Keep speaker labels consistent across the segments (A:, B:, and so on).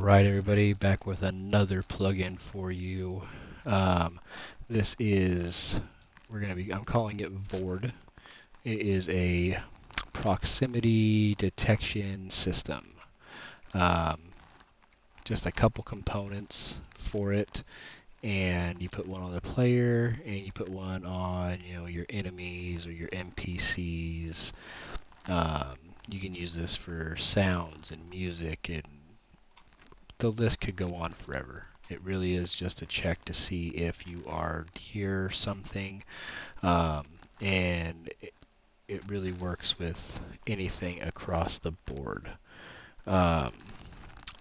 A: Alright everybody, back with another plugin for you. This is, I'm calling it Vord. It is a proximity detection system. Um, just a couple components for it, and you put one on the player, and you put one on, your enemies or your NPCs. Um, you can use this for sounds and music, and the list could go on forever. It really is just a check to see if you are near something, um, and it really works with anything across the board. Um,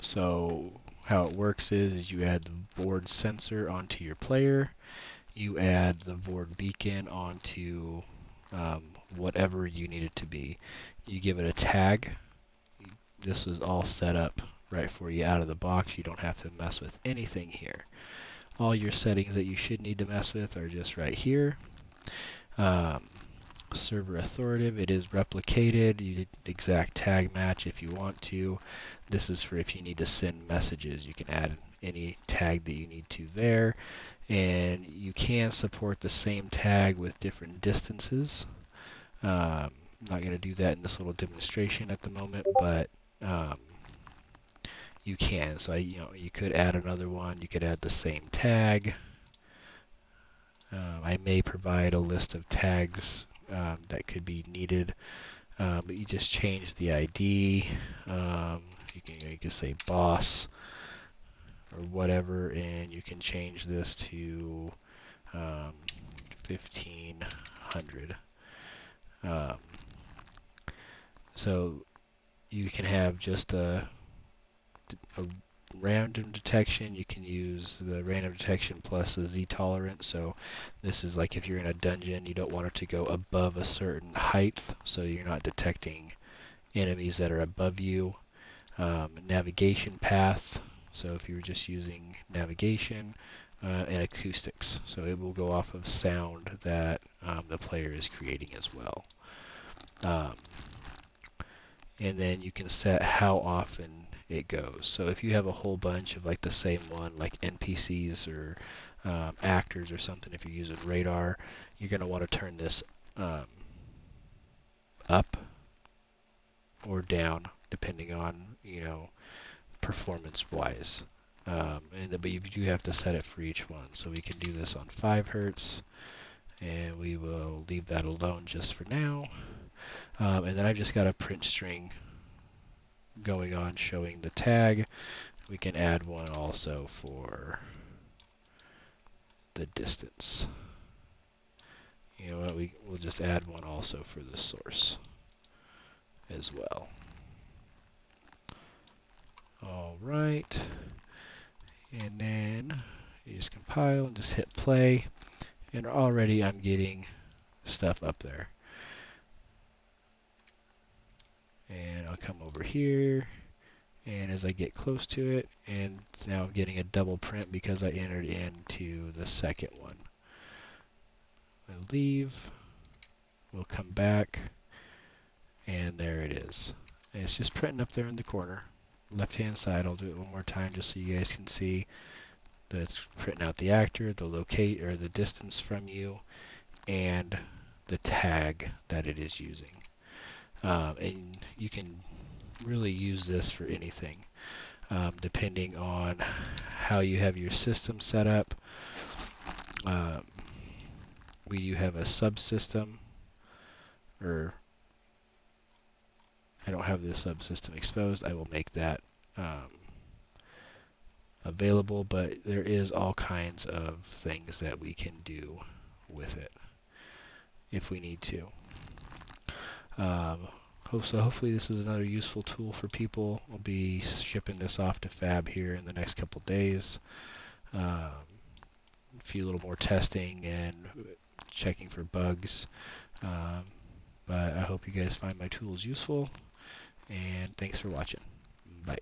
A: so how it works is you add the Vord sensor onto your player, you add the Vord beacon onto whatever you need it to be. You give it a tag. This is all set up right for you out of the box. You don't have to mess with anything here. All your settings that you should need to mess with are just right here. Server authoritative, it is replicated. You did exact tag match if you want to. This is for if you need to send messages. You can add any tag that you need to there. And you can support the same tag with different distances. I'm not going to do that in this little demonstration at the moment, but you can. So you could add another one. You could add the same tag. I may provide a list of tags that could be needed, but you just change the ID. You can say boss or whatever, and you can change this to 1500. Um, so you can have just a random detection. You can use the random detection plus a Z tolerance. So this is like if you're in a dungeon, you don't want it to go above a certain height, so you're not detecting enemies that are above you. Navigation path. So if you're just using navigation, and acoustics. So it will go off of sound that the player is creating as well. And then you can set how often it goes. So if you have a whole bunch of like the same one, like NPCs or actors or something, if you're using radar, you're going to want to turn this up or down depending on, performance wise. But you do have to set it for each one. So we can do this on 5 hertz, and we will leave that alone just for now. And then I've just got a print string going on showing the tag. We can add one also for the distance. You know what, we'll just add one also for the source as well. Alright, and then you just compile and just hit play, and already I'm getting stuff up there. And I'll come over here, and as I get close to it, and now I'm getting a double print because I entered into the second one. I'll leave, we'll come back, and there it is. And it's just printing up there in the corner, left hand side. I'll do it one more time just so you guys can see that it's printing out the actor, the locate or the distance from you, and the tag that it is using. And you can really use this for anything, depending on how you have your system set up. We do have a subsystem, or I don't have this subsystem exposed. I will make that available, but there is all kinds of things that we can do with it if we need to. So hopefully this is another useful tool for people. I'll be shipping this off to Fab here in the next couple days. A few little more testing and checking for bugs. But I hope you guys find my tools useful, and thanks for watching. Bye.